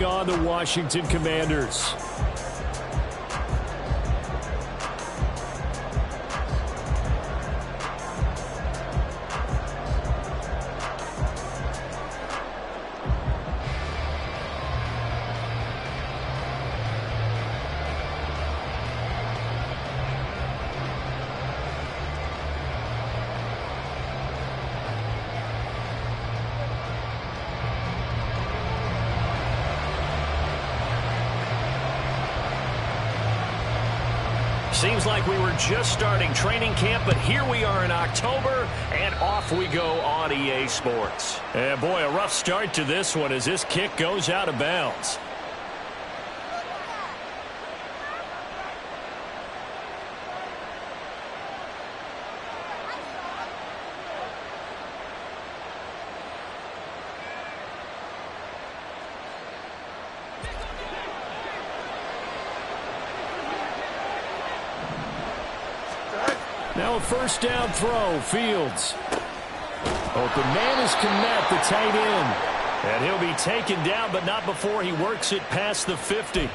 On the Washington Commanders. Seems like we were just starting training camp, but here we are in October, and off we go on EA Sports. And boy, a rough start to this one as this kick goes out of bounds. Now a first down throw, Fields. Open man is Kmet, the tight end. And he'll be taken down, but not before he works it past the 50.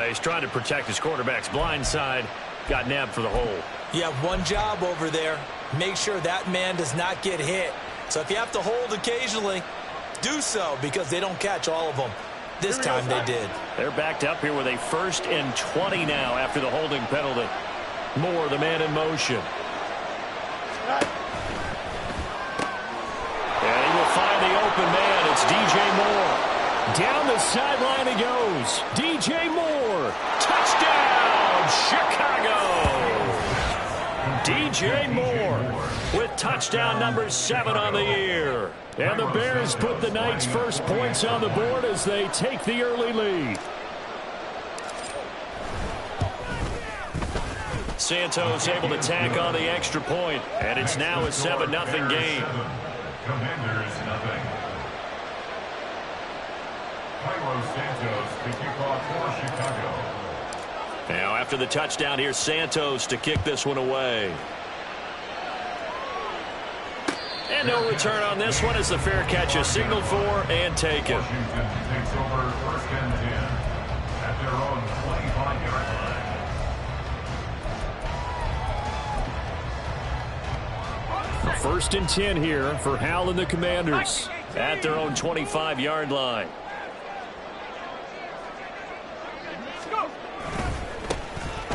He's trying to protect his quarterback's blind side. Got nabbed for the hole. You have one job over there. Make sure that man does not get hit. So if you have to hold occasionally, do so, because they don't catch all of them. This time they did. They're backed up here with a 1st and 20 now after the holding penalty. Moore, the man in motion. And he will find the open man. It's DJ Moore. Down the sideline he goes. DJ Moore. Touchdown, Chicago. DJ Moore with touchdown number 7 on the year. And the Bears put the night's first points on the board as they take the early lead. Santos able to tack on the extra point, and it's now a 7-0 game. Commanders nothing. Cairo Santos to kick off for Chicago. Now after the touchdown, here's Santos to kick this one away. And no return on this one as the fair catch is signaled for and taken. Washington takes over 1st and 10 at their own 25-yard line. First and 10 here for Hal and the Commanders at their own 25-yard line.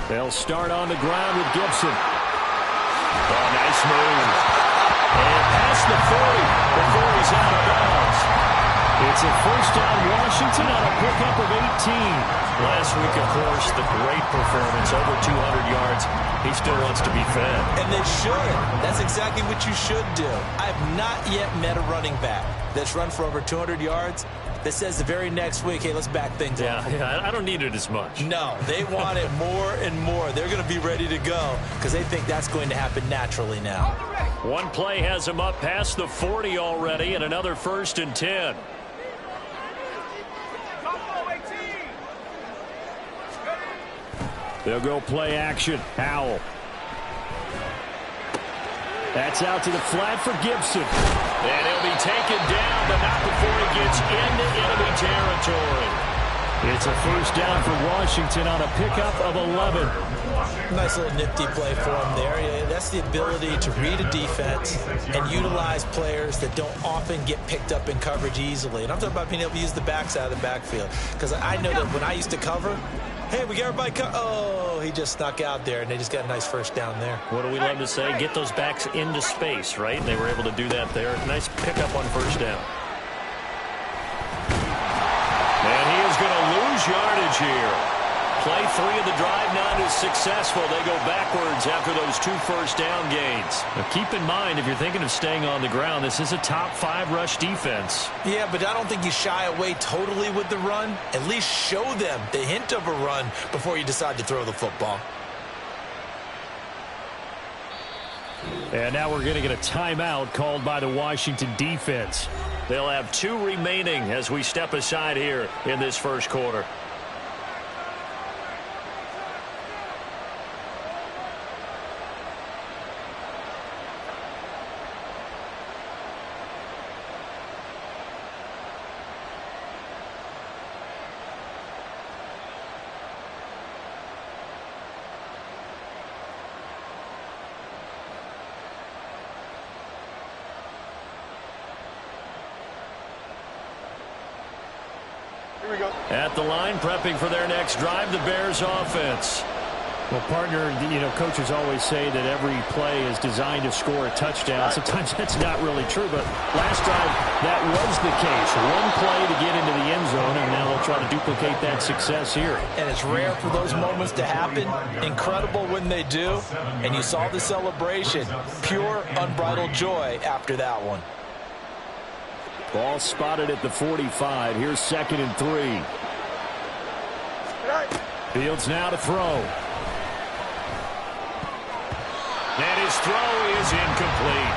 They'll start on the ground with Gibson. Oh, nice move. And past the 40 before he's out of bounds. It's a first down Washington on a pickup of 18. Last week, of course, the great performance, over 200 yards. He still wants to be fed. And they should. That's exactly what you should do. I have not yet met a running back that's run for over 200 yards that says the very next week, hey, let's back things up. Yeah, I don't need it as much. No, they want it more and more. They're going to be ready to go because they think that's going to happen naturally now. One play has him up past the 40 already, and another 1st and 10. They'll go play action. Howell. That's out to the flat for Gibson. And he'll be taken down, but not before he gets into enemy territory. It's a first down for Washington on a pickup of 11. Nice little nifty play for him there. Yeah, that's the ability to read a defense and utilize players that don't often get picked up in coverage easily. And I'm talking about being able to use the backside of the backfield. Because I know that when I used to cover, hey, we got everybody oh, he just snuck out there, and they just got a nice first down there. What do we love to say? Get those backs into space, right? And they were able to do that there. Nice pickup on first down. And he is going to lose yardage here. Play 3 of the drive not is successful. They go backwards after those 2 first down gains. Now keep in mind, if you're thinking of staying on the ground, this is a top 5 rush defense. Yeah, but I don't think you shy away totally with the run. At least show them the hint of a run before you decide to throw the football. And now we're going to get a timeout called by the Washington defense. They'll have 2 remaining as we step aside here in this first quarter. At the line, prepping for their next drive, the Bears offense. Well, partner, coaches always say that every play is designed to score a touchdown. Sometimes that's not really true, but last drive, that was the case. One play to get into the end zone, and now they'll try to duplicate that success here. And it's rare for those moments to happen. Incredible when they do. And you saw the celebration. Pure, unbridled joy after that one. Ball spotted at the 45. Here's 2nd and 3. Fields now to throw. And his throw is incomplete.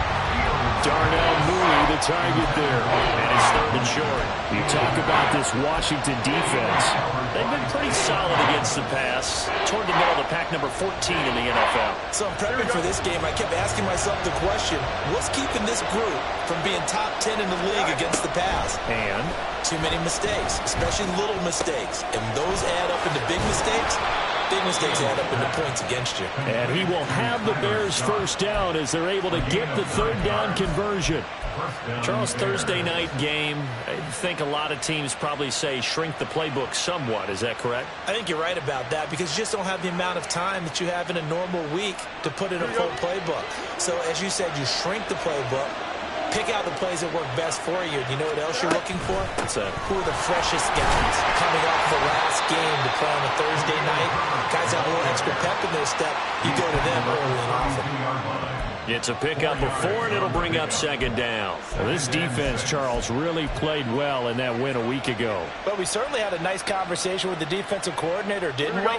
Darnell Mooney, the target there. And it's 3rd and short. You talk about this Washington defense. They've been pretty solid against the pass. Toward the middle of the pack, number 14 in the NFL. So I'm prepping for this game. I kept asking myself the question, what's keeping this group from being top 10 in the league against the pass? And too many mistakes, especially little mistakes. And those add up into big mistakes. Big mistakes add up into points against you. And he will have the Bears first down as they're able to get the 3rd down conversion. Charles, Thursday night game, I think a lot of teams probably say shrink the playbook somewhat. Is that correct? I think you're right about that because you just don't have the amount of time that you have in a normal week to put in a full playbook. So as you said, you shrink the playbook. Pick out the plays that work best for you. And you know what else you're looking for? What's that? Who are the freshest guys coming off the last game to play on a Thursday night? Guys have a little extra pep in their step. You go to them early and often. It's a pickup before, and it'll bring up 2nd down. Well, this defense, Charles, really played well in that win a week ago. But we certainly had a nice conversation with the defensive coordinator, didn't we?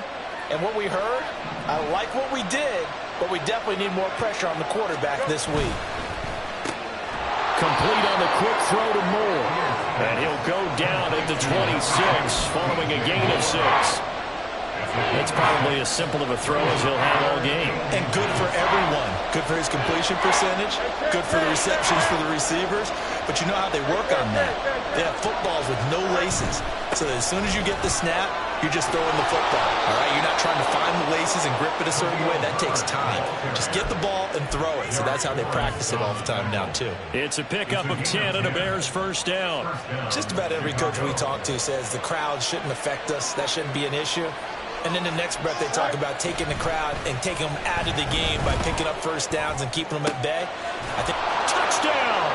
And what we heard, I like what we did, but we definitely need more pressure on the quarterback this week. Complete on the quick throw to Moore. And he'll go down at the 26 following a gain of 6. That's probably as simple of a throw as he'll have all game. And good for everyone. Good for his completion percentage. Good for the receptions for the receivers. But you know how they work on that. They have footballs with no laces. So that as soon as you get the snap, you're just throwing the football. All right? You're not trying to find the laces and grip it a certain way. That takes time. Just get the ball and throw it. So that's how they practice it all the time now, too. It's a pickup of 10 and a Bears first down. Just about every coach we talk to says the crowd shouldn't affect us. That shouldn't be an issue. And then the next breath they talk about taking the crowd and taking them out of the game by picking up first downs and keeping them at bay. I think touchdown!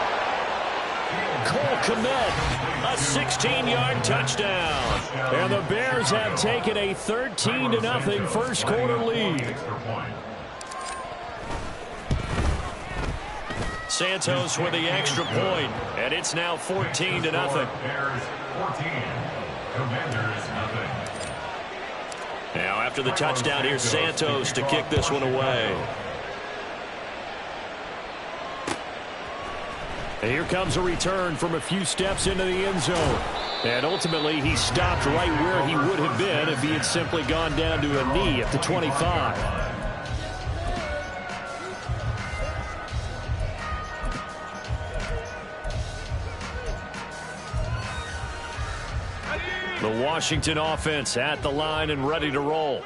Cole Kmet, a 16-yard touchdown. And the Bears have taken a 13-0 first quarter lead. Santos with the extra point, and it's now 14-0. Bears 14, Commanders nothing. Now after the touchdown, here's Santos to kick this one away. And here comes a return from a few steps into the end zone. And ultimately, he stopped right where he would have been if he had simply gone down to a knee at the 25. The Washington offense at the line and ready to roll.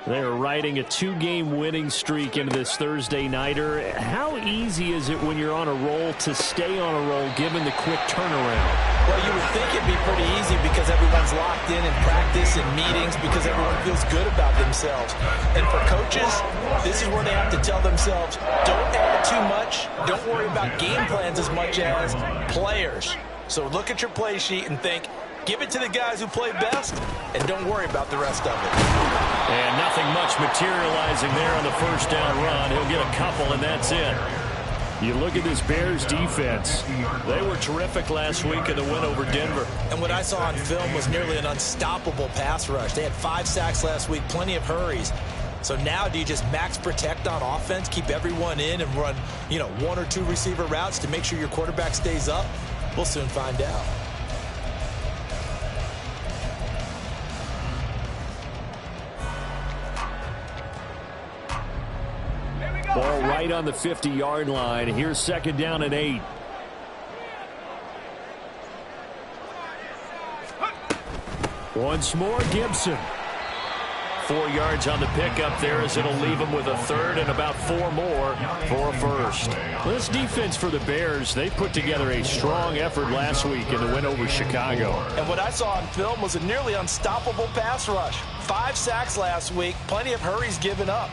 They are riding a 2-game winning streak into this Thursday nighter. How easy is it when you're on a roll to stay on a roll given the quick turnaround? Well, you would think it'd be pretty easy because everyone's locked in practice and meetings because everyone feels good about themselves. And for coaches, this is where they have to tell themselves, don't add too much. Don't worry about game plans as much as players. So look at your play sheet and think, give it to the guys who play best, and don't worry about the rest of it. And nothing much materializing there on the first down run. He'll get a couple, and that's it. You look at this Bears defense. They were terrific last week in the win over Denver. And what I saw on film was nearly an unstoppable pass rush. They had 5 sacks last week, plenty of hurries. So now do you just max protect on offense, keep everyone in, and run, 1 or 2 receiver routes to make sure your quarterback stays up? We'll soon find out. Ball right on the 50-yard line. Here's 2nd down and 8. Once more, Gibson. 4 yards on the pickup there, as it'll leave them with a third and about 4 more for a first. Well, this defense for the Bears, they put together a strong effort last week in the win over Chicago. And what I saw on film was a nearly unstoppable pass rush. 5 sacks last week, plenty of hurries given up.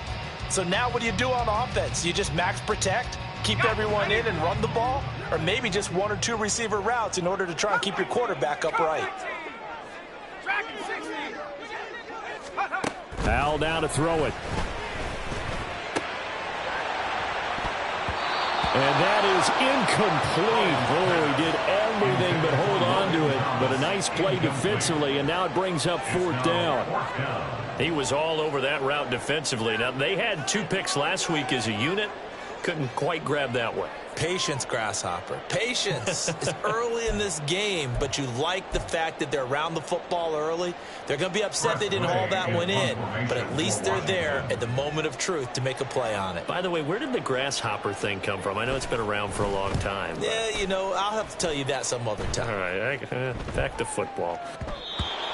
So now what do you do on offense? You just max protect, keep everyone in and run the ball? Or maybe just 1 or 2 receiver routes in order to try and keep your quarterback upright? Al down to throw it. And that is incomplete. Oh, he did everything but hold on to it. But a nice play defensively, and now it brings up 4th down. He was all over that route defensively. Now, they had 2 picks last week as a unit. Couldn't quite grab that one. Patience, Grasshopper. Patience. It's early in this game, but you like the fact that they're around the football early. They're going to be upset they didn't haul that one in, but at least they're there at the moment of truth to make a play on it. By the way, where did the grasshopper thing come from? I know it's been around for a long time. Yeah, you know, I'll have to tell you that some other time. All right, back to football.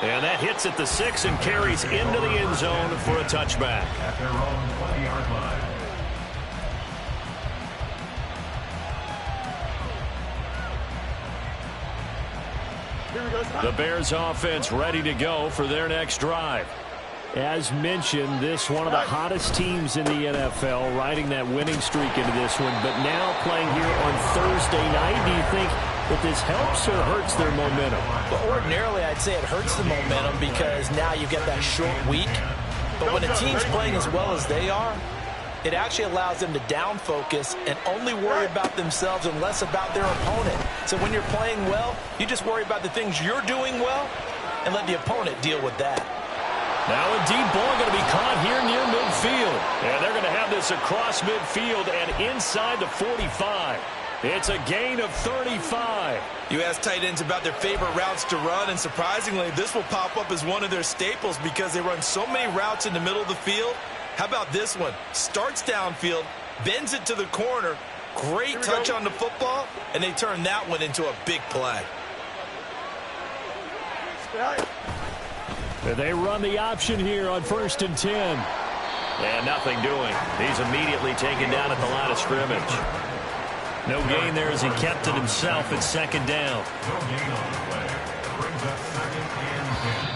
And that hits at the 6 and carries into the end zone for a touchback. At their own 20-yard line. The Bears offense ready to go for their next drive. As mentioned, this one of the hottest teams in the NFL, riding that winning streak into this one, but now playing here on Thursday night. Do you think that this helps or hurts their momentum? Well, ordinarily, I'd say it hurts the momentum because now you get that short week. But when a team's playing as well as they are, it actually allows them to down focus and only worry about themselves and less about their opponent. So when you're playing well, you just worry about the things you're doing well and let the opponent deal with that. Now a deep ball going to be caught here near midfield. And they're going to have this across midfield and inside the 45. It's a gain of 35. You ask tight ends about their favorite routes to run, and surprisingly, this will pop up as one of their staples because they run so many routes in the middle of the field. How about this one? Starts downfield, bends it to the corner, great touch on the football, and they turn that one into a big play. They run the option here on 1st and 10. And nothing doing. He's immediately taken down at the line of scrimmage. No gain there as he kept it himself at 2nd down. No gain on the play. Brings up 2nd and 10.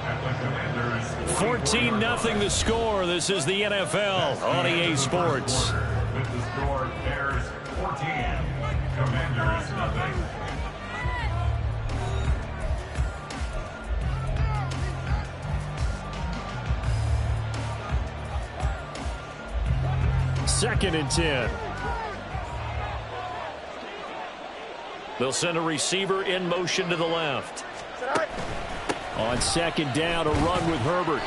At the Commanders. 14-0 the score. This is the NFL on EA Sports. With the score, Bears 14, Commanders nothing. Second and 10. They'll send a receiver in motion to the left. On 2nd down, a run with Herbert.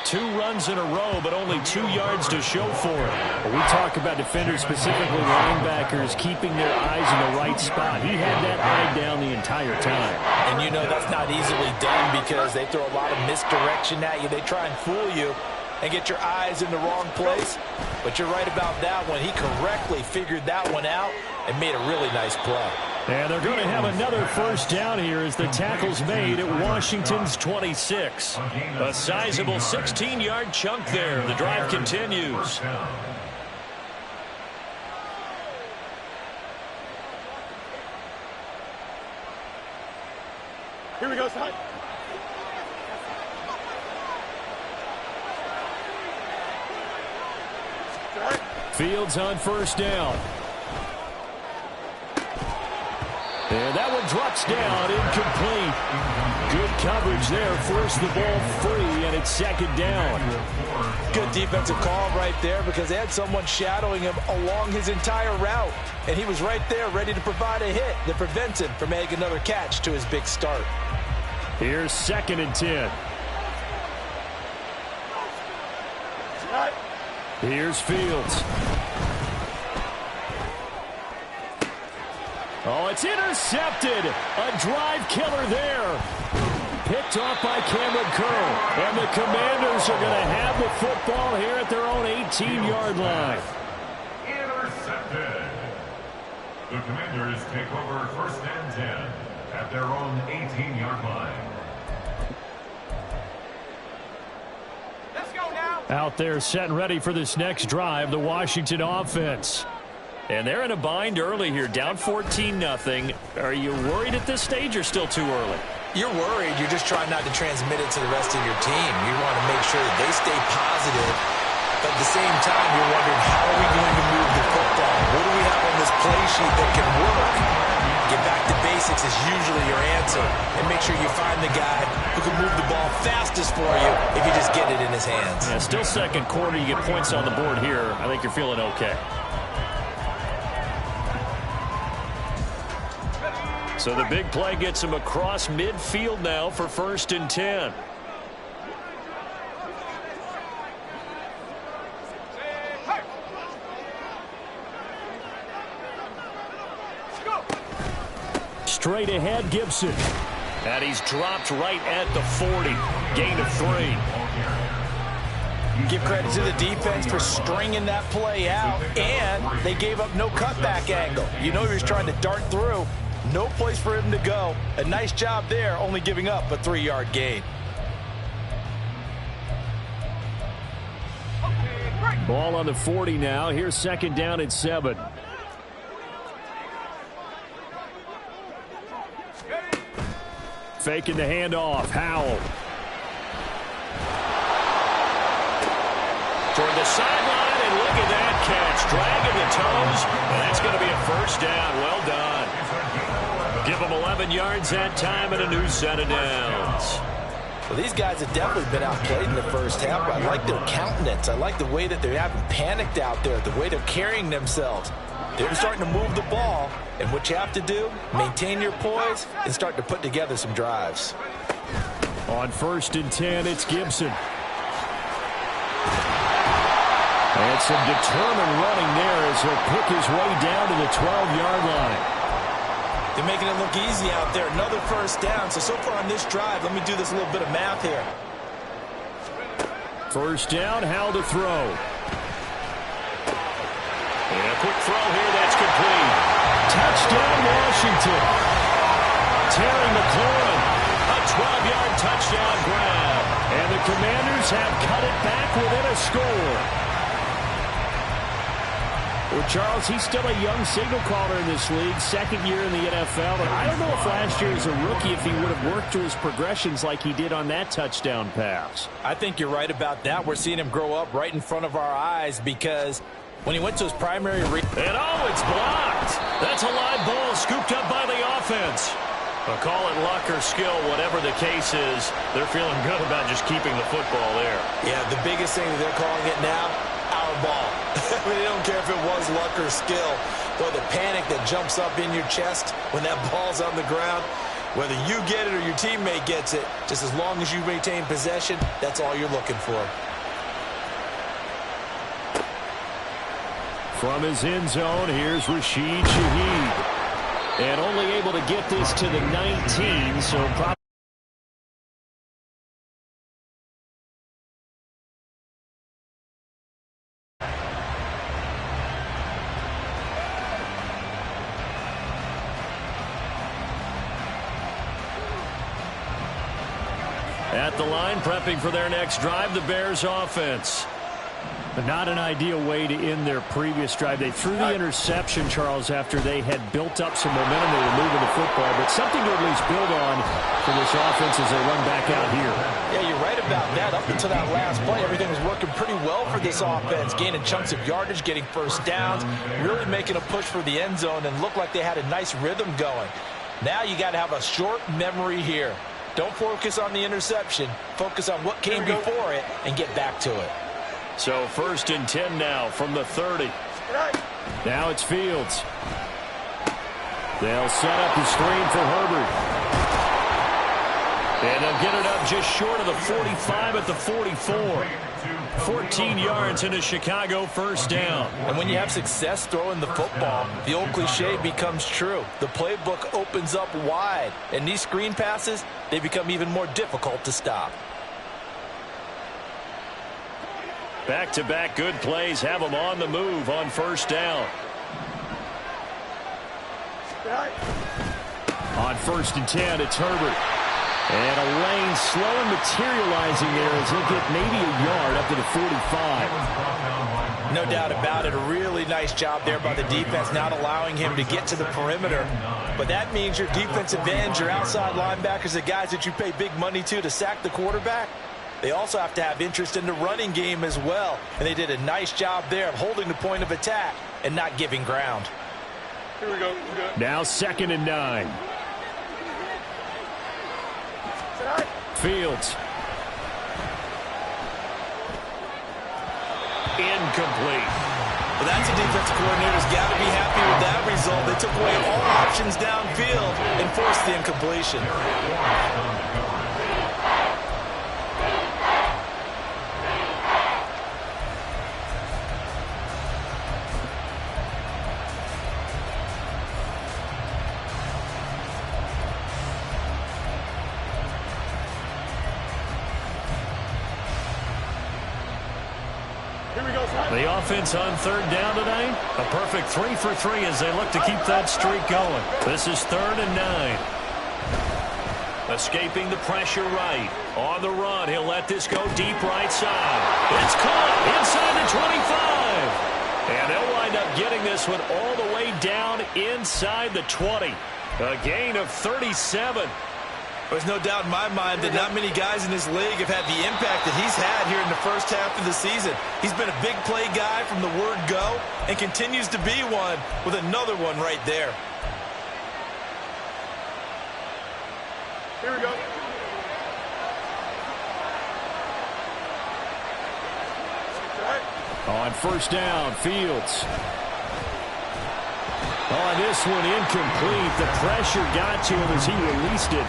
2 runs in a row, but only 2 yards to show for it. Well, we talk about defenders, specifically linebackers, keeping their eyes in the right spot. He had that eye down the entire time. And you know that's not easily done because they throw a lot of misdirection at you. They try and fool you and get your eyes in the wrong place. But you're right about that one. He correctly figured that one out and made a really nice play. And they're going to have another 1st down here as the tackle's made at Washington's 26. A sizable 16-yard chunk there. The drive continues. Here we go, son. Fields on 1st down. And that one drops down, incomplete. Good coverage there, forced the ball free, and it's 2nd down. Good defensive call right there because they had someone shadowing him along his entire route. And he was right there ready to provide a hit that prevents him from making another catch to his big start. Here's 2nd and 10. Here's Fields. Oh, it's intercepted. A drive killer there. Picked off by Cameron Curl. And the Commanders are going to have the football here at their own 18-yard line. Intercepted. The Commanders take over 1st and 10 at their own 18-yard line. Out there set and ready for this next drive, the Washington offense. And they're in a bind early here, down 14-0. Are you worried at this stage or still too early? You're worried. You're just trying not to transmit it to the rest of your team. You want to make sure that they stay positive. But at the same time, you're wondering, how are we going to move the football? What do we have on this play sheet that can work? Get back to basics is usually your answer. And make sure you find the guy who can move the ball fastest for you if you just get it in his hands. Yeah, still second quarter. You get points on the board here. I think you're feeling okay. So the big play gets him across midfield now for 1st and 10. Straight ahead, Gibson. And he's dropped right at the 40. Gain of 3. Give credit to the defense for stringing that play out, and they gave up no cutback angle. You know he was trying to dart through. No place for him to go. A nice job there, only giving up a 3-yard gain. Ball on the 40 now. Here's 2nd down and 7. Faking the handoff. Howell. Toward the sideline, and look at that catch. Dragging the toes, and that's going to be a 1st down. Well done. Give them 11 yards that time and a new set of downs. Well, these guys have definitely been outplayed in the first half, but I like their countenance. I like the way that they haven't panicked out there, the way they're carrying themselves. They're starting to move the ball, and what you have to do, maintain your poise and start to put together some drives. On 1st and 10, it's Gibson. And some determined running there as he'll pick his way down to the 12-yard line. They're making it look easy out there. Another 1st down. So far on this drive, let me do this a little bit of math here. 1st down, Howell to throw. And a quick throw here, that's complete. Touchdown, Washington. Terry McLaurin. A 12-yard touchdown grab. And the Commanders have cut it back within a score. Well, Charles, he's still a young signal caller in this league, 2nd year in the NFL. But I don't know if last year as a rookie, if he would have worked through his progressions like he did on that touchdown pass. I think you're right about that. We're seeing him grow up right in front of our eyes because when he went to his primary and it's blocked. That's a live ball scooped up by the offense. But call it luck or skill, whatever the case is, they're feeling good about just keeping the football there. Yeah, the biggest thing that they're calling it now, our ball. I mean, they don't care if it was luck or skill. Boy, the panic that jumps up in your chest when that ball's on the ground, whether you get it or your teammate gets it, just as long as you maintain possession, that's all you're looking for. From his end zone, here's Rashid Shaheed. And only able to get this to the 19, so probably. At the line, prepping for their next drive, the Bears offense. But not an ideal way to end their previous drive. They threw the interception, Charles, after they had built up some momentum. They were moving the football, but something to at least build on for this offense as they run back out here. Yeah, you're right about that. Up until that last play, everything was working pretty well for this offense, gaining chunks of yardage, getting 1st downs, really making a push for the end zone, and looked like they had a nice rhythm going. Now you got to have a short memory here. Don't focus on the interception. Focus on what came before it and get back to it. So 1st and 10 now from the 30. Now it's Fields. They'll set up the screen for Herbert. And they'll get it up just short of the 45 at the 44. 14 yards into Chicago, 1st down. And when you have success throwing the football, the old cliche becomes true. The playbook opens up wide. And these screen passes, they become even more difficult to stop. Back-to-back good plays have them on the move on 1st down. On 1st and 10, it's Herbert. And a lane slow and materializing there as he'll get maybe a yard up to the 45. No doubt about it. A really nice job there by the defense, not allowing him to get to the perimeter. But that means your defensive ends, your outside linebackers, the guys that you pay big money to sack the quarterback, they also have to have interest in the running game as well. And they did a nice job there of holding the point of attack and not giving ground. Here we go. Now 2nd and 9. Fields. Incomplete. Well, that's a defensive coordinator's got to be happy with that result. They took away all options downfield and forced the incompletion. The offense on 3rd down tonight. A perfect 3 for 3 as they look to keep that streak going. This is 3rd and 9. Escaping the pressure right. On the run, he'll let this go deep right side. It's caught inside the 25. And they'll wind up getting this one all the way down inside the 20. A gain of 37. There's no doubt in my mind that not many guys in this league have had the impact that he's had here in the first half of the season. He's been a big play guy from the word go and continues to be one with another one right there. Here we go. On 1st down, Fields. On this one, incomplete. The pressure got to him as he released it.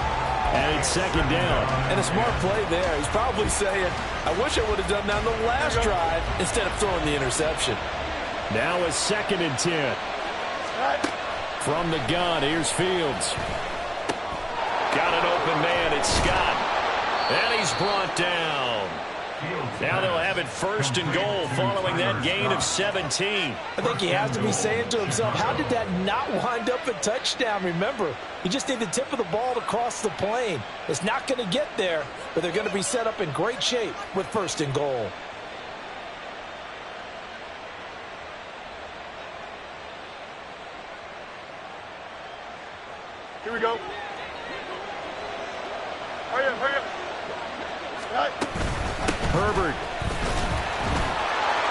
And it's 2nd down. And a smart play there. He's probably saying, I wish I would have done that on the last drive instead of throwing the interception. Now a 2nd and 10. From the gun, here's Fields. Got an open man, it's Scott. And he's brought down. Now they'll have it 1st and goal following that gain of 17. I think he has to be saying to himself, how did that not wind up a touchdown? Remember, you just need the tip of the ball to cross the plane. It's not going to get there, but they're going to be set up in great shape with 1st and goal. Here we go. Hurry up. Herbert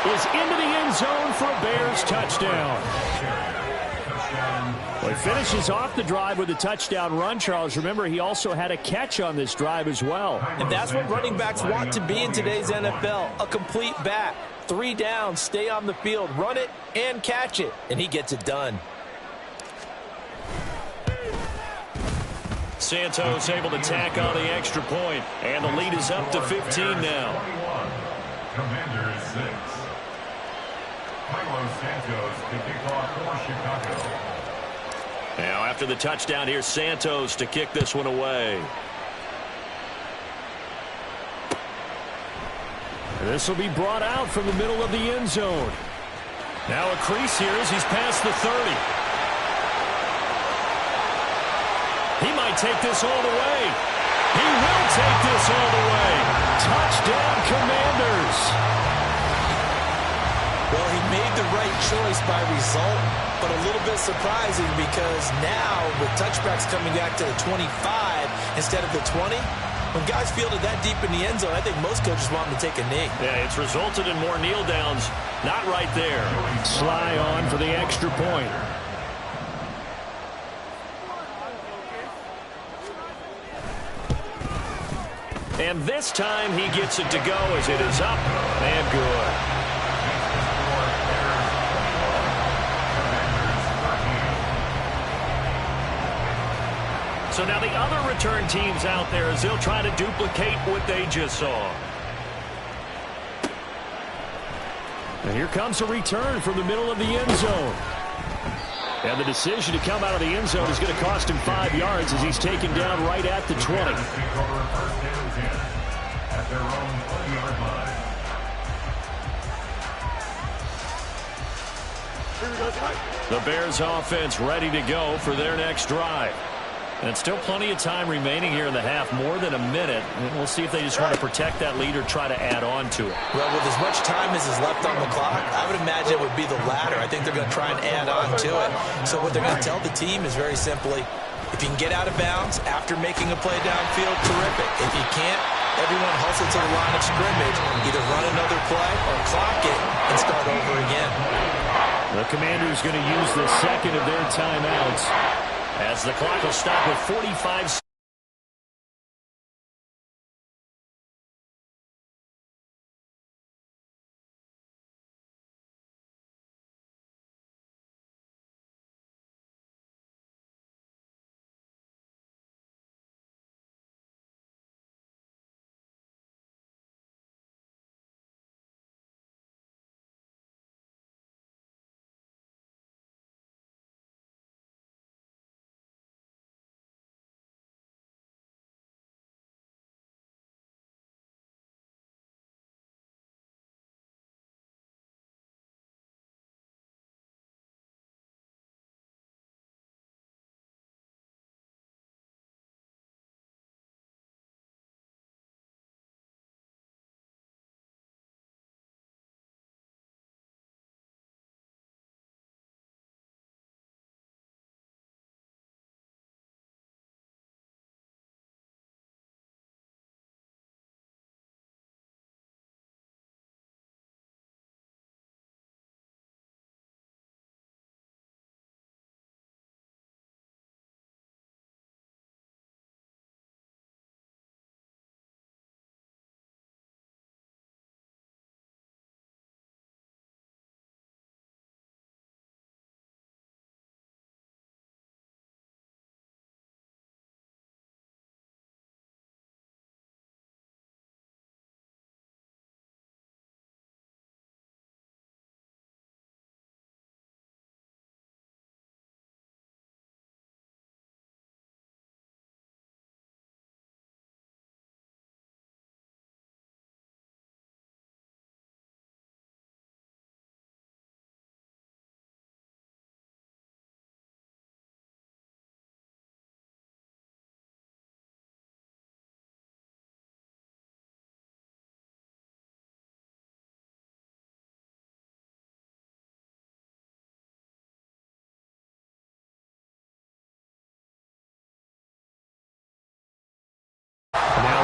is into the end zone for a Bears touchdown. Well, he finishes off the drive with a touchdown run, Charles. Remember, he also had a catch on this drive as well. And that's what running backs want to be in today's NFL, a complete back. 3 down, stay on the field, run it and catch it, and he gets it done. Santos able to tack on the extra point, and the lead is up to 15 now. Commanders 6. Carlos Santos to kick off for Chicago. Now after the touchdown, here's Santos to kick this one away. This will be brought out from the middle of the end zone. Now a crease here as he's past the 30. He might take this all the way. He will take this all the way. Touchdown, Commanders. Well, he made the right choice by result, but a little bit surprising because now with touchbacks coming back to the 25 instead of the 20, when guys field it that deep in the end zone, I think most coaches want them to take a knee. Yeah, it's resulted in more kneel downs. Not right there. Sly on for the extra point. And this time he gets it to go as it is up and good. So now the other return teams out there as they'll try to duplicate what they just saw. And here comes a return from the middle of the end zone. And the decision to come out of the end zone is going to cost him 5 yards as he's taken down right at the 20. At their own 20-yard line. The Bears offense ready to go for their next drive. And still plenty of time remaining here in the half, more than a minute. And we'll see if they just want to protect that lead or try to add on to it. Well, with as much time as is left on the clock, I would imagine it would be the latter. I think they're going to try and add on to it. So what they're going to tell the team is very simply, if you can get out of bounds after making a play downfield, terrific. If you can't, everyone hustle to the line of scrimmage, either run another play or clock it and start over again. The Commanders going to use the second of their timeouts as the clock will stop with 45 seconds.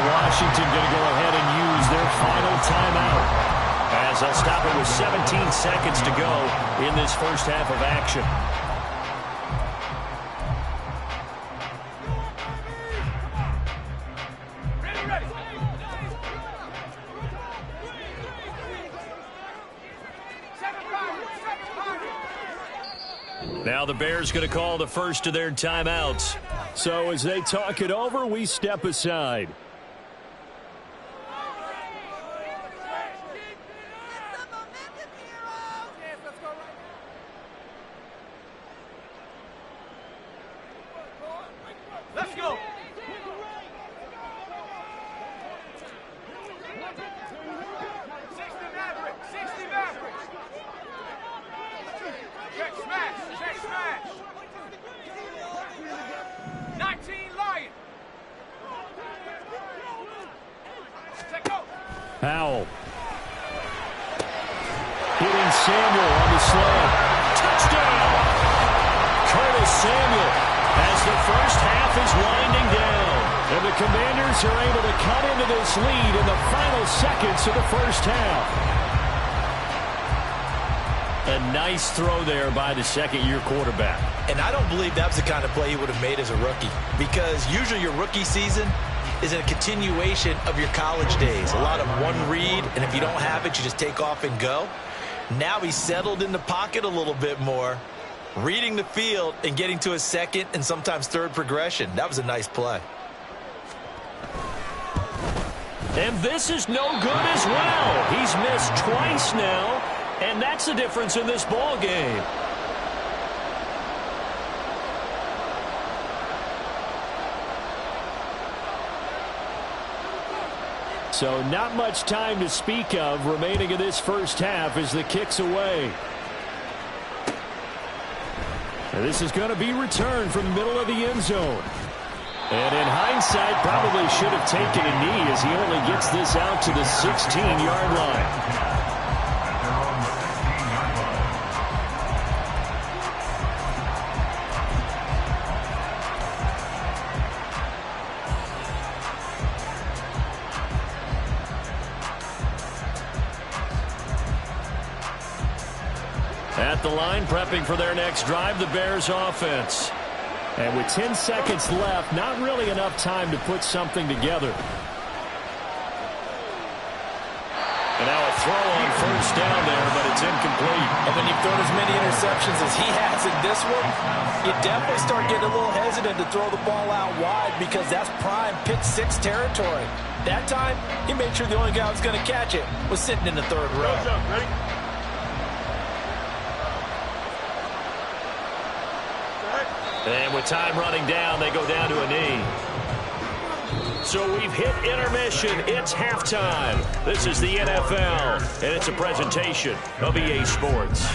Washington going to go ahead and use their final timeout as they'll stop it with 17 seconds to go in this first half of action. Now the Bears going to call the first of their timeouts. So as they talk it over, we step aside. Let's go. Check smash. Check smash. 19 Lion. Check go. Powell. Hitting Samuel on the slant. Touchdown. Curtis Samuel as the first half is winding down. And the Commanders are able to cut into this lead in the final seconds of the first half. A nice throw there by the second-year quarterback. And I don't believe that was the kind of play he would have made as a rookie, because usually your rookie season is a continuation of your college days. A lot of one read, and if you don't have it, you just take off and go. Now he's settled in the pocket a little bit more, reading the field and getting to a second and sometimes third progression. That was a nice play. And this is no good as well. He's missed twice now, and that's the difference in this ball game. So not much time to speak of remaining in this first half as the kick's away. And this is going to be returned from the middle of the end zone. And in hindsight, probably should have taken a knee as he only gets this out to the 16-yard line. At the line, prepping for their next drive, the Bears offense. And with 10 seconds left, not really enough time to put something together. And now a throw on first down there, but it's incomplete. And when you've thrown as many interceptions as he has in this one, you definitely start getting a little hesitant to throw the ball out wide because that's prime pick six territory. That time, he made sure the only guy who was going to catch it was sitting in the third row. Ready? And with time running down, they go down to a knee. So we've hit intermission. It's halftime. This is the NFL, and it's a presentation of EA Sports.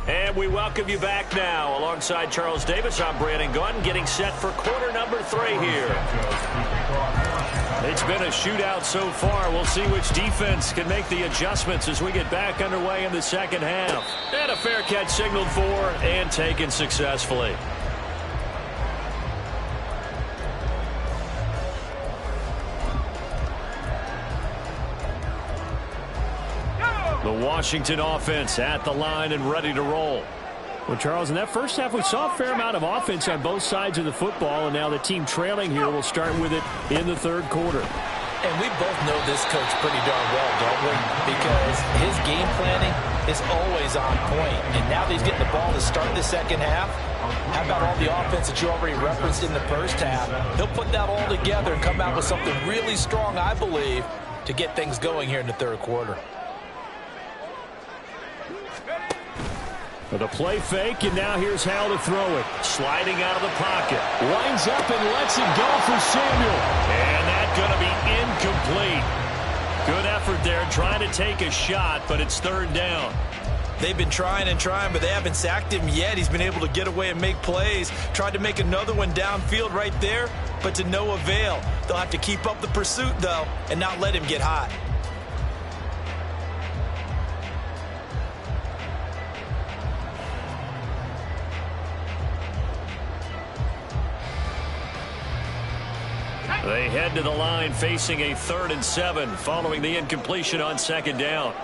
And we welcome you back now. Alongside Charles Davis, I'm Brandon Gaudin, getting set for quarter number 3 here. It's been a shootout so far. We'll see which defense can make the adjustments as we get back underway in the second half. And a fair catch signaled for and taken successfully. The Washington offense at the line and ready to roll. Well, Charles, in that first half, we saw a fair amount of offense on both sides of the football, and now the team trailing here will start with it in the third quarter. And we both know this coach pretty darn well, don't we? Because his game planning is always on point. And now that he's getting the ball to start the second half, how about all the offense that you already referenced in the first half? He'll put that all together and come out with something really strong, I believe, to get things going here in the third quarter. With a play fake, and now here's how to throw it. Sliding out of the pocket. Winds up and lets it go for Samuel. And that's going to be incomplete. Good effort there, trying to take a shot, but it's third down. They've been trying and trying, but they haven't sacked him yet. He's been able to get away and make plays. Tried to make another one downfield right there, but to no avail. They'll have to keep up the pursuit, though, and not let him get hot. They head to the line facing a 3rd and 7 following the incompletion on second down.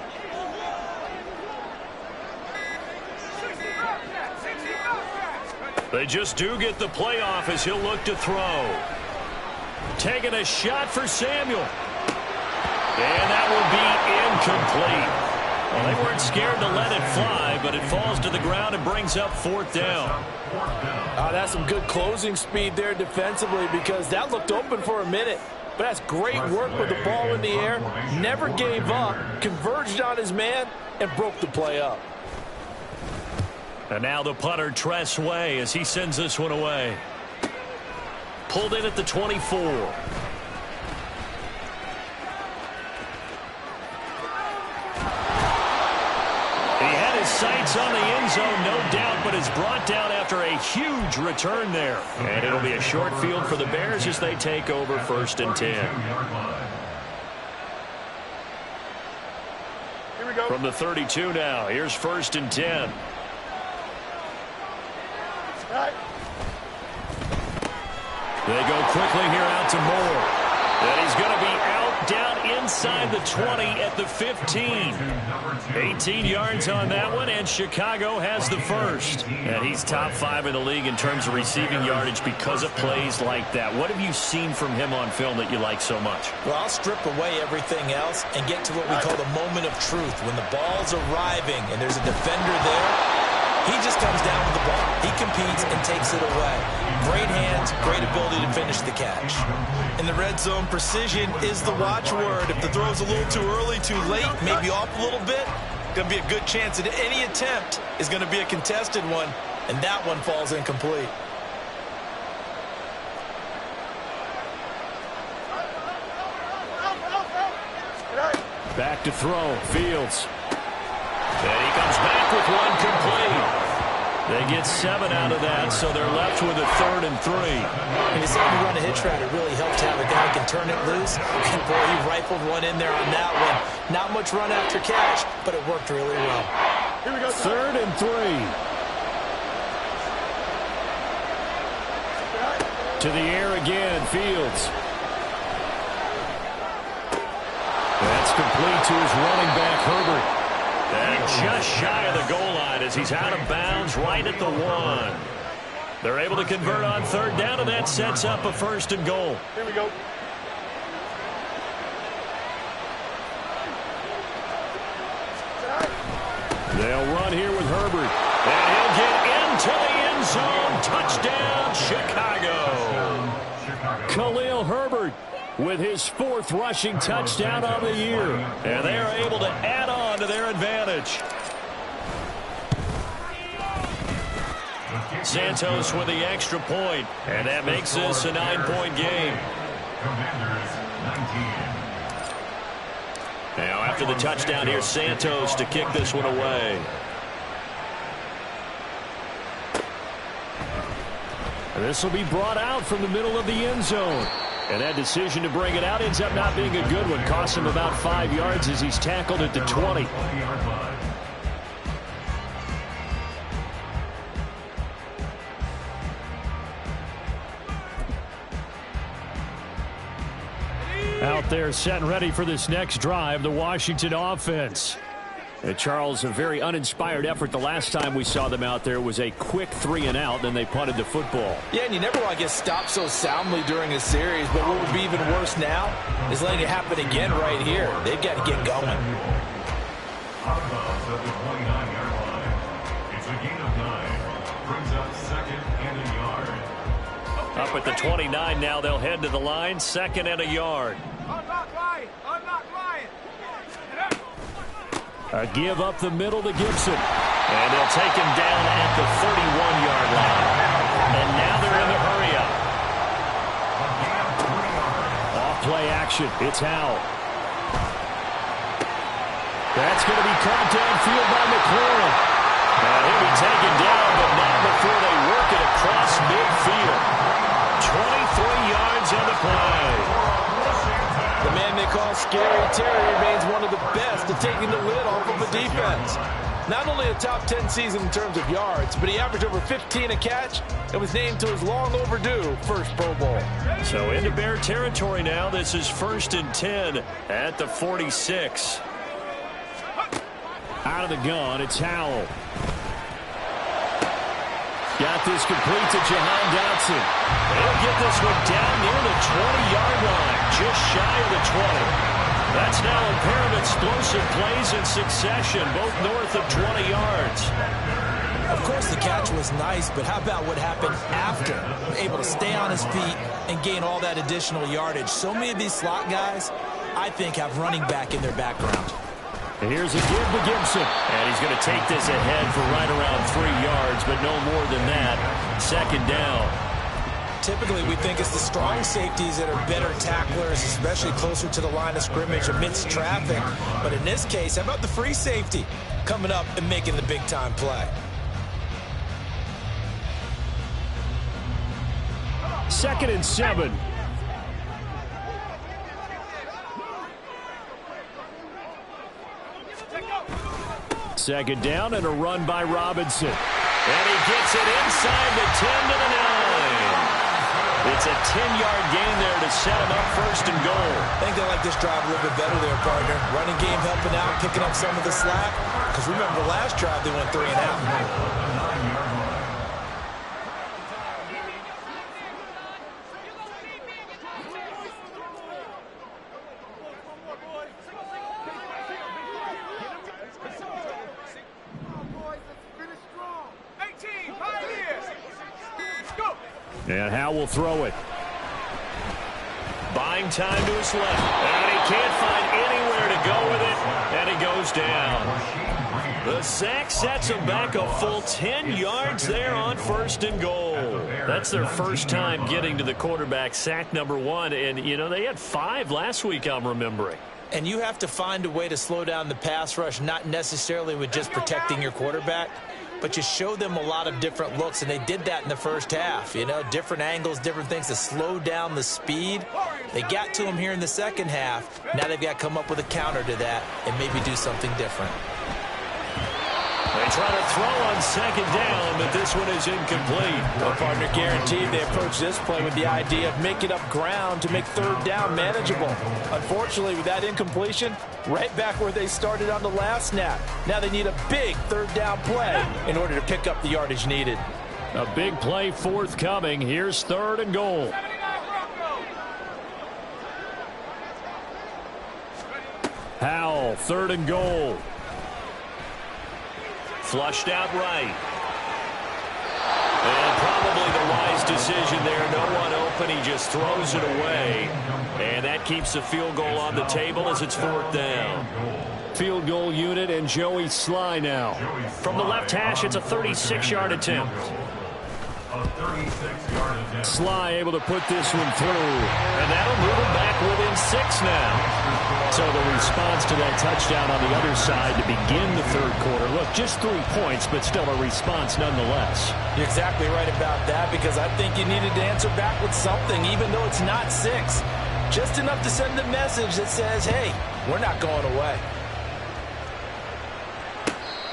They just do get the playoff as he'll look to throw. Taking a shot for Samuel. And that will be incomplete. Well, they weren't scared to let it fly, but it falls to the ground and brings up 4th down. That's some good closing speed there defensively because that looked open for a minute. But that's great work with the ball in the air. Never gave up, converged on his man, and broke the play up. And now the punter, Tress Way, as he sends this one away. Pulled in at the 24. Sights on the end zone, no doubt, but is brought down after a huge return there. And it'll be a short field for the Bears as they take over 1st and 10. Here we go. From the 32 now, here's 1st and 10. They go quickly here out to Moore. And he's going to be out down inside the 20 at the 15. 18 yards on that one, and Chicago has the first. And he's top 5 in the league in terms of receiving yardage because of plays like that. What have you seen from him on film that you like so much? Well, I'll strip away everything else and get to what we call the moment of truth. When the ball's arriving and there's a defender there, he just comes down with the ball. He competes and takes it away. Great hands, great ability to finish the catch. In the red zone, precision is the watchword. If the throw's a little too early, too late, maybe off a little bit, going to be a good chance that any attempt is going to be a contested one, and that one falls incomplete. to throw. Fields. And he comes back with one complete. They get 7 out of that, so they're left with a 3rd and 3. And you saw him run a hitch route. It really helped to have a guy who can turn it loose. And boy, he rifled one in there on that one. Not much run after catch, but it worked really well. Here we go. 3rd and 3. To the air again, Fields. That's complete to his running back, Herbert. And just shy of the goal line as he's out of bounds right at the 1. They're able to convert on 3rd down, and that sets up a 1st and goal. Here we go. They'll run here with Herbert. And he'll get into the end zone. Touchdown, Chicago. Khalil Herbert with his 4th rushing touchdown on the year. And they are able to add on to their advantage. Santos with the extra point, and that makes this a 9-point game. Commanders 19. Now after the touchdown, here's Santos to kick this one away. This will be brought out from the middle of the end zone. And that decision to bring it out ends up not being a good one. Costs him about 5 yards as he's tackled at the 20. Out there set and ready for this next drive, the Washington offense. Charles, a very uninspired effort. The last time we saw them out there was a quick 3-and-out, then they punted the football. Yeah, and you never want to get stopped so soundly during a series, but what would be even worse now is letting it happen again right here. They've got to get going. Out of bounds at the 29-yard line. It's a gain of 9. Brings up 2nd and a yard. Up at the 29 now, they'll head to the line, 2nd and a yard. Unlock line. Unlock line. A give up the middle to Gibson. And they'll take him down at the 31-yard line. And now they're in the hurry-up. Off-play action. It's Howell. That's going to be caught downfield by McLaurin. And he'll be taken down, but not before they work it across midfield. 23 yards on the play. The man they call Scary Terry remains one of the best at taking the lid off of a defense. Not only a top 10 season in terms of yards, but he averaged over 15 a catch and was named to his long overdue first Pro Bowl. So into Bear territory now. This is 1st and 10 at the 46. Out of the gun, it's Howell. Got this complete to Jahan Dotson. They'll get this one down near the 20-yard line, just shy of the 20. That's now a pair of explosive plays in succession, both north of 20 yards. Of course, the catch was nice, but how about what happened after? Able to stay on his feet and gain all that additional yardage. So many of these slot guys, I think, have running back in their background. And here's a give to Gibson. And he's going to take this ahead for right around 3 yards, but no more than that. 2nd down. Typically, we think it's the strong safeties that are better tacklers, especially closer to the line of scrimmage amidst traffic. But in this case, how about the free safety coming up and making the big-time play? 2nd and 7. Second down and a run by Robinson. And he gets it inside the 10 to the 9. It's a 10-yard gain there to set him up 1st and goal. I think they like this drive a little bit better there, partner. Running game helping out, picking up some of the slack. Because remember, the last drive they went 3-and-out. And Howell will throw it. Buying time to his left. And he can't find anywhere to go with it. And he goes down. The sack sets him back a full 10 yards there on 1st and goal. That's their first time getting to the quarterback, sack number 1. And, you know, they had 5 last week, I'm remembering. And you have to find a way to slow down the pass rush, not necessarily with just protecting your quarterback, but you show them a lot of different looks, and they did that in the first half. You know, different angles, different things to slow down the speed. They got to him here in the second half. Now they've got to come up with a counter to that and maybe do something different. They try to throw on second down, but this one is incomplete. Well, partner, guaranteed they approach this play with the idea of making up ground to make third down manageable. Unfortunately, with that incompletion, right back where they started on the last snap. Now they need a big third down play in order to pick up the yardage needed. A big play forthcoming. Here's 3rd and goal. Howell, 3rd and goal. Flushed out right. And probably the wise decision there. No one open. He just throws it away. And that keeps the field goal on the table as it's 4th down. Field goal unit and Joey Sly now. From the left hash, it's a 36-yard attempt. Sly able to put this one through. And that'll move him back within 6 now. So the response to that touchdown on the other side to begin the 3rd quarter. Look, just 3 points, but still a response nonetheless. You're exactly right about that, because I think you needed to answer back with something, even though it's not 6. Just enough to send a message that says, hey, we're not going away.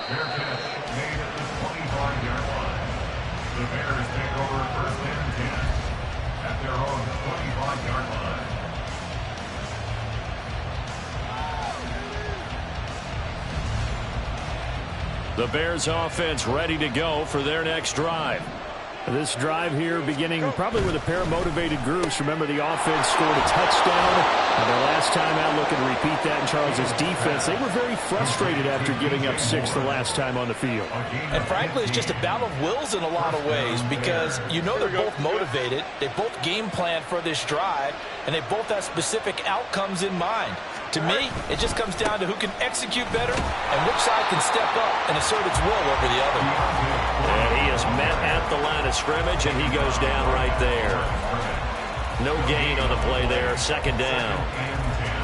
Fair catch made at the 25-yard line. The Bears take over 1st and 10 at their own 25-yard line. The Bears offense ready to go for their next drive. This drive here beginning probably with a pair of motivated groups. Remember, the offense scored a touchdown. And their last time out, looking to repeat that in Charles's defense. They were very frustrated after giving up 6 the last time on the field. And frankly, it's just a battle of wills in a lot of ways, because you know they're both motivated. They both game planned for this drive, and they both have specific outcomes in mind. To me, it just comes down to who can execute better and which side can step up and assert its will over the other. And he is met at the line of scrimmage, and he goes down right there. No gain on the play there, 2nd down.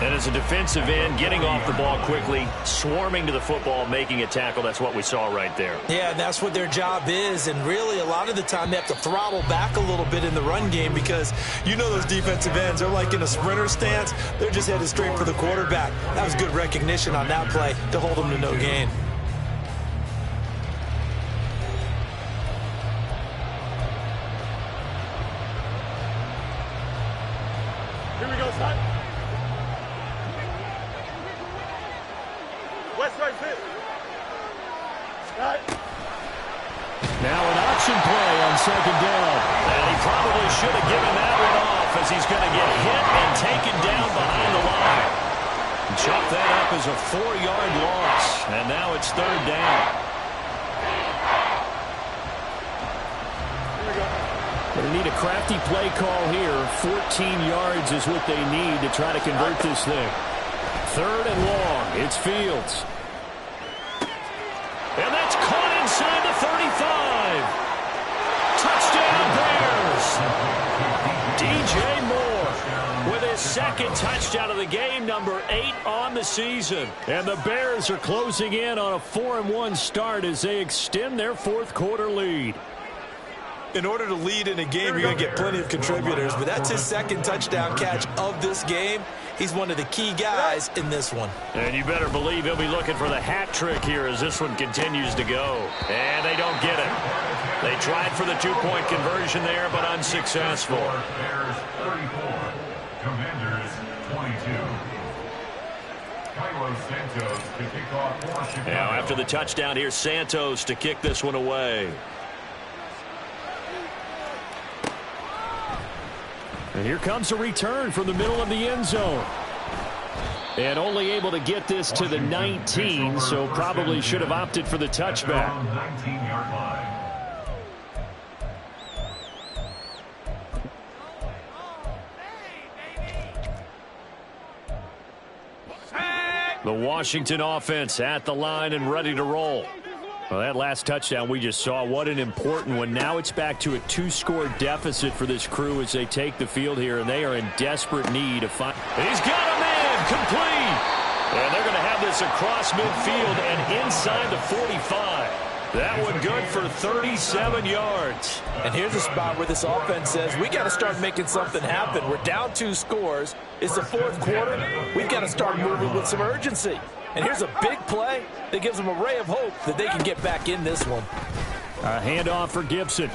And as a defensive end, getting off the ball quickly, swarming to the football, making a tackle, that's what we saw right there. Yeah, and that's what their job is, and really a lot of the time they have to throttle back a little bit in the run game, because you know those defensive ends, they're like in a sprinter stance. They're just headed straight for the quarterback. That was good recognition on that play to hold them to no gain. Here we go, son. West right fit. Right. Now an option play on 2nd down. And he probably should have given that one off, as he's going to get hit and taken down behind the line. Chalk that up as a 4-yard loss, and now it's 3rd down. They need a crafty play call here. 14 yards is what they need to try to convert this thing. 3rd and long. It's Fields. And that's caught inside the 35. Touchdown, Bears. DJ Moore with his 2nd touchdown of the game, number 8 on the season. And the Bears are closing in on a 4-1 start as they extend their 4th quarter lead. In order to lead in a game, you're going to get plenty of contributors, but that's his 2nd touchdown catch of this game. He's one of the key guys in this one. And you better believe he'll be looking for the hat trick here as this one continues to go. And they don't get it. They tried for the 2-point conversion there, but unsuccessful. Bears 34, Commanders 22. Cairo Santos to kick off for Chicago. Now after the touchdown, here's Santos to kick this one away. And here comes a return from the middle of the end zone. And only able to get this to the 19, so probably should have opted for the touchback. 19-yard line. The Washington offense at the line and ready to roll. Well, that last touchdown we just saw, what an important one. Now it's back to a 2-score deficit for this crew as they take the field here, and they are in desperate need of find. He's got him in. complete. And they're going to have this across midfield and inside the 45. That one good for 37 yards. And here's a spot where this offense says, we got to start making something happen. We're down 2 scores. It's the 4th quarter. We've got to start moving with some urgency. And here's a big play that gives them a ray of hope that they can get back in this one. A handoff for Gibson.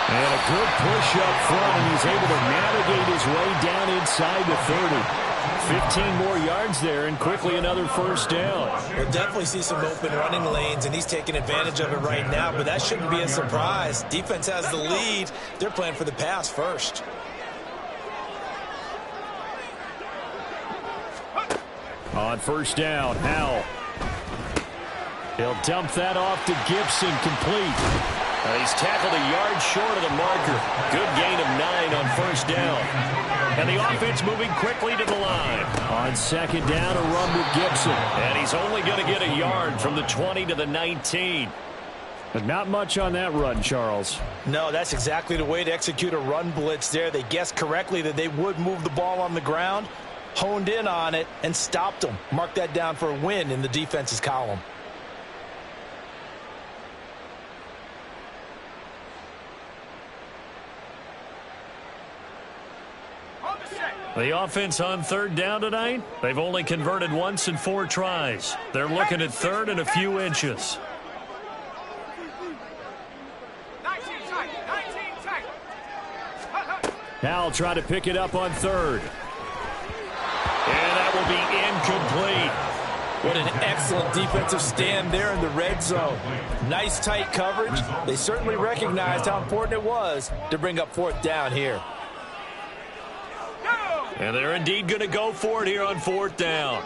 And a good push up front, and he's able to navigate his way down inside the 30. 15 more yards there, and quickly another first down. We'll definitely see some open running lanes, and he's taking advantage of it right now, but that shouldn't be a surprise. Defense has the lead. They're playing for the pass first. On first down, Howell. He'll dump that off to Gibson, complete. He's tackled a yard short of the marker. Good gain of 9 on first down. And the offense moving quickly to the line. On second down, a run with Gibson. And he's only going to get a yard from the 20 to the 19. But not much on that run, Charles. No, that's exactly the way to execute a run blitz there. They guessed correctly that they would move the ball on the ground, honed in on it, and stopped them. Mark that down for a win in the defense's column. The offense on third down tonight, they've only converted once in 4 tries. They're looking at third and a few inches. 19 tight. Howell trying to pick it up on third. And that will be incomplete. What an excellent defensive stand there in the red zone. Nice tight coverage. They certainly recognized how important it was to bring up 4th down here. And they're indeed going to go for it here on 4th down.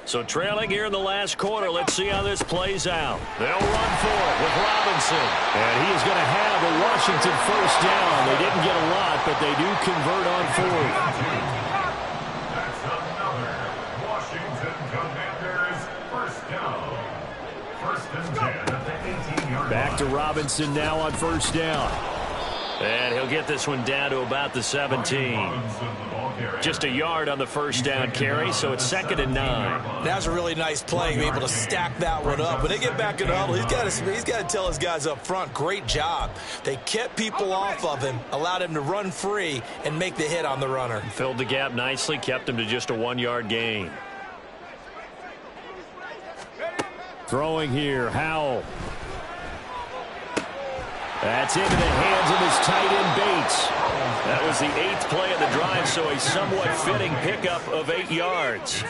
So trailing here in the last quarter, let's see how this plays out. They'll run for it with Robinson. And he is going to have a Washington first down. They didn't get a lot, but they do convert on 4th. That's another Washington Commanders first down. 1st and 10 at the 18-yard line. Back to Robinson now on first down. And he'll get this one down to about the 17. Just a yard on the first down carry, so it's 2nd and 9. That's a really nice play, able to stack that one up. When they get back in the huddle, he's got to tell his guys up front, great job. They kept people off of him, allowed him to run free, and make the hit on the runner. Filled the gap nicely, kept him to just a 1-yard gain. Throwing here, Howell. That's into the hands of his tight end, Bates. That was the 8th play of the drive, so a somewhat fitting pickup of 8 yards.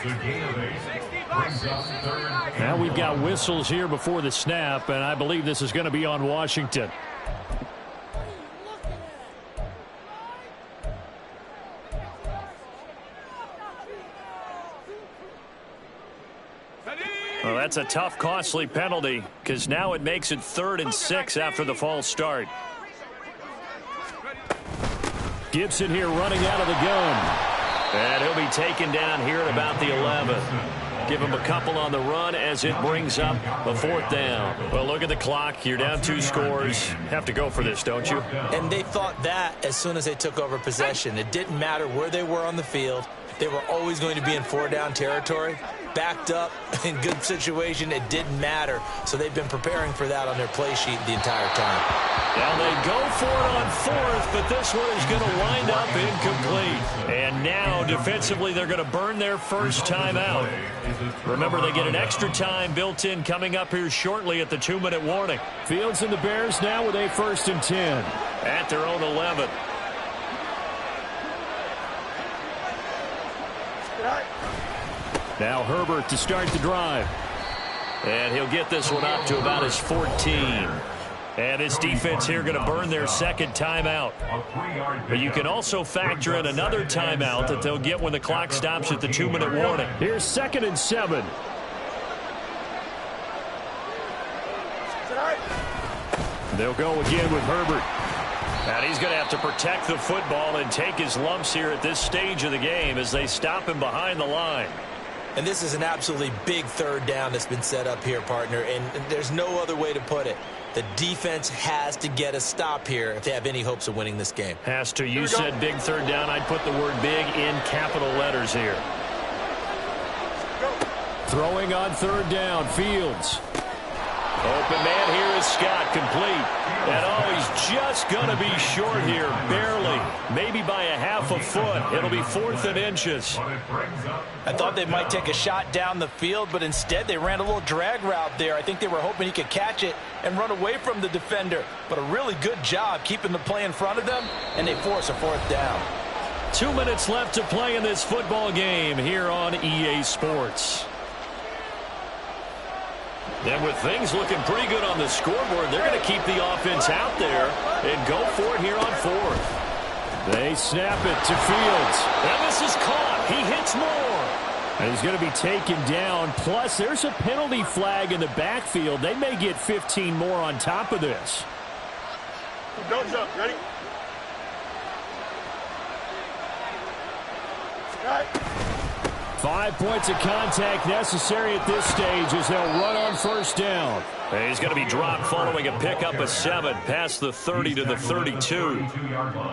Now we've got whistles here before the snap, and I believe this is going to be on Washington. Well, that's a tough, costly penalty, because now it makes it 3rd and 6 after the false start. Gibson here running out of the gun. And he'll be taken down here at about the 11. Give him a couple on the run as it brings up a 4th down. Well, look at the clock. You're down 2 scores. Have to go for this, don't you? And they thought that as soon as they took over possession. It didn't matter where they were on the field. They were always going to be in 4-down territory. Backed up, in good situation, it didn't matter. So they've been preparing for that on their play sheet the entire time. Now they go for it on 4th, but this one is going to wind up incomplete. And now, defensively, they're going to burn their first time out. Remember, they get an extra time built in coming up here shortly at the 2-minute warning. Fields and the Bears now with a 1st and 10. At their own 11. Now Herbert to start the drive. And he'll get this one up to about his 14. And his defense here going to burn their 2nd timeout. But you can also factor in another timeout that they'll get when the clock stops at the 2-minute warning. Here's 2nd and 7. They'll go again with Herbert. And he's going to have to protect the football and take his lumps here at this stage of the game as they stop him behind the line. And this is an absolutely big 3rd down that's been set up here, partner, and there's no other way to put it. The defense has to get a stop here if they have any hopes of winning this game. Has to. You said big third down. I'd put the word big in capital letters here. Throwing on third down, Fields. Open man here is Scott, complete. And oh, he's just going to be short here, barely. Maybe by a half a foot. It'll be 4th and inches. I thought they might take a shot down the field, but instead they ran a little drag route there. I think they were hoping he could catch it and run away from the defender. But a really good job keeping the play in front of them, and they force a 4th down. 2 minutes left to play in this football game here on EA Sports. And with things looking pretty good on the scoreboard, they're going to keep the offense out there and go for it here on 4th. They snap it to Fields. And this is caught. He hits more. And he's going to be taken down. Plus, there's a penalty flag in the backfield. They may get 15 more on top of this. Don't jump. Ready? All right. 5 points of contact necessary at this stage as they'll run on first down. And he's going to be dropped following a pickup of 7 past the 30 to the 32.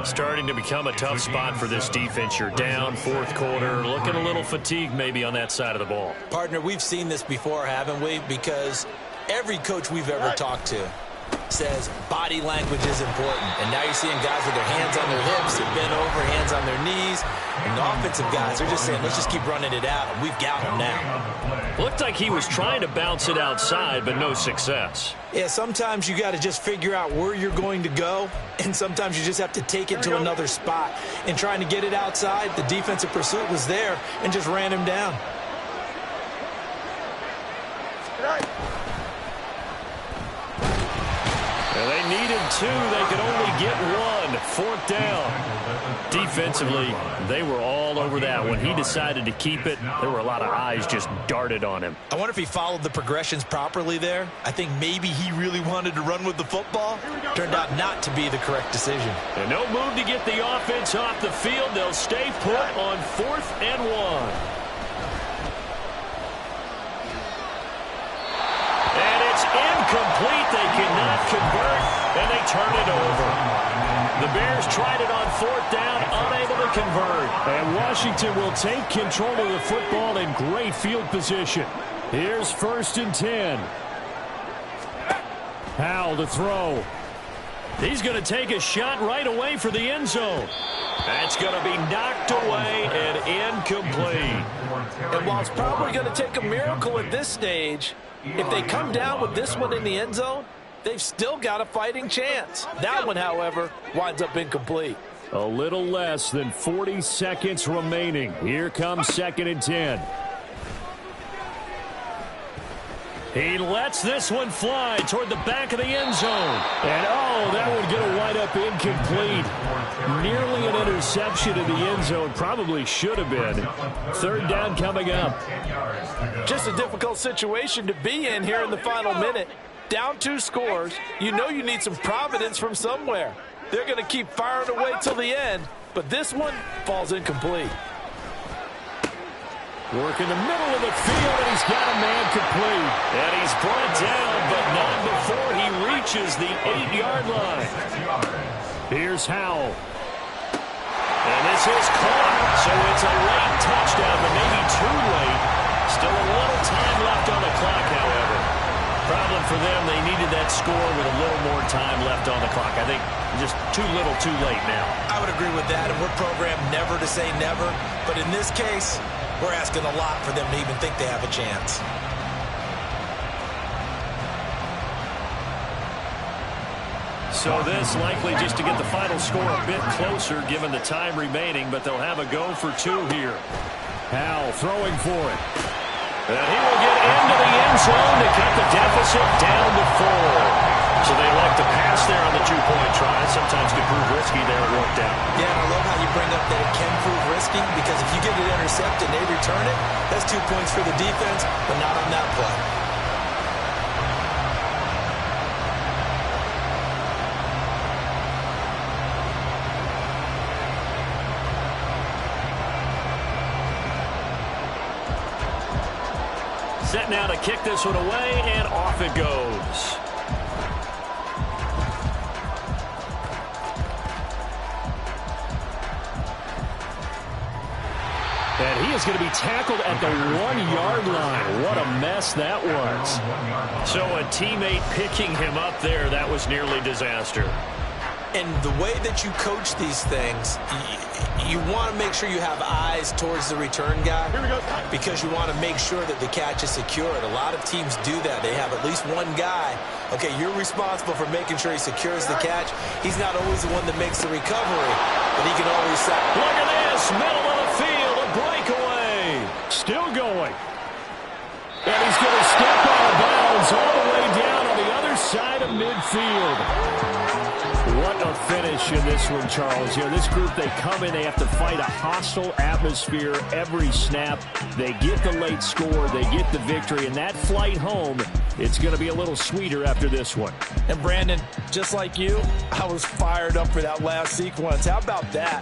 Starting to become a tough spot for this defense. You're down 4th quarter, looking a little fatigued maybe on that side of the ball. Partner, we've seen this before, haven't we? Because every coach we've ever talked to says body language is important. And now you're seeing guys with their hands on their hips, they're bent over, hands on their knees. And the offensive guys are just saying, let's just keep running it out, and we've got them now. Looked like he was trying to bounce it outside, but no success. Yeah, sometimes you got to just figure out where you're going to go, and sometimes you just have to take it to another spot. And trying to get it outside, the defensive pursuit was there and just ran him down. And they needed 2. They could only get 1. 4th down. Defensively, they were all over that. When he decided to keep it, there were a lot of eyes just darted on him. I wonder if he followed the progressions properly there. I think maybe he really wanted to run with the football. Turned out not to be the correct decision. And no move to get the offense off the field. They'll stay put on 4th and 1. Incomplete. They cannot convert, and they turn it over. The Bears tried it on 4th down, unable to convert. And Washington will take control of the football in great field position. Here's 1st and 10. Howell to throw. He's going to take a shot right away for the end zone. That's going to be knocked away and incomplete. And while it's probably going to take a miracle at this stage, if they come down with this one in the end zone, they've still got a fighting chance. That one, however, winds up incomplete. A little less than 40 seconds remaining. Here comes 2nd and 10. He lets this one fly toward the back of the end zone. And, oh, that would get a wind up incomplete. Nearly an interception in the end zone. Probably should have been. 3rd down coming up. Just a difficult situation to be in here in the final minute. Down 2 scores. You know you need some providence from somewhere. They're going to keep firing away till the end, but this one falls incomplete. Work in the middle of the field, and he's got a man complete. And he's brought down, but not before he reaches the 8-yard line. Here's Howell. And this is caught, so it's a late touchdown, but maybe too late. Still a little time left on the clock, however. Problem for them, they needed that score with a little more time left on the clock. I think just too little too late now. I would agree with that, and we're programmed never to say never. But in this case, we're asking a lot for them to even think they have a chance. So this likely just to get the final score a bit closer given the time remaining, but they'll have a go for 2 here. Howell throwing for it. And he will get into the end zone to cut the deficit down to 4. So they elect to pass there on the 2-point try. Sometimes could prove risky there. It worked out. Yeah, and I love how you bring up that it can prove risky, because if you get it intercepted and they return it, that's 2 points for the defense, but not on that play. Set now to kick this one away, and off it goes. is going to be tackled at the 1-yard line. What a mess that was. So a teammate picking him up there, that was nearly disaster. And the way that you coach these things, you want to make sure you have eyes towards the return guy because you want to make sure that the catch is secured. A lot of teams do that. They have at least one guy. Okay, you're responsible for making sure he secures the catch. He's not always the one that makes the recovery, but he can always say, look at this, middle of the field, a breakaway. Still going. And he's going to step out of bounds all the way down on the other side of midfield. What a finish in this one, Charles. You know, this group, they come in, they have to fight a hostile atmosphere every snap. They get the late score, they get the victory, and that flight home, it's going to be a little sweeter after this one. And Brandon, just like you, I was fired up for that last sequence. How about that?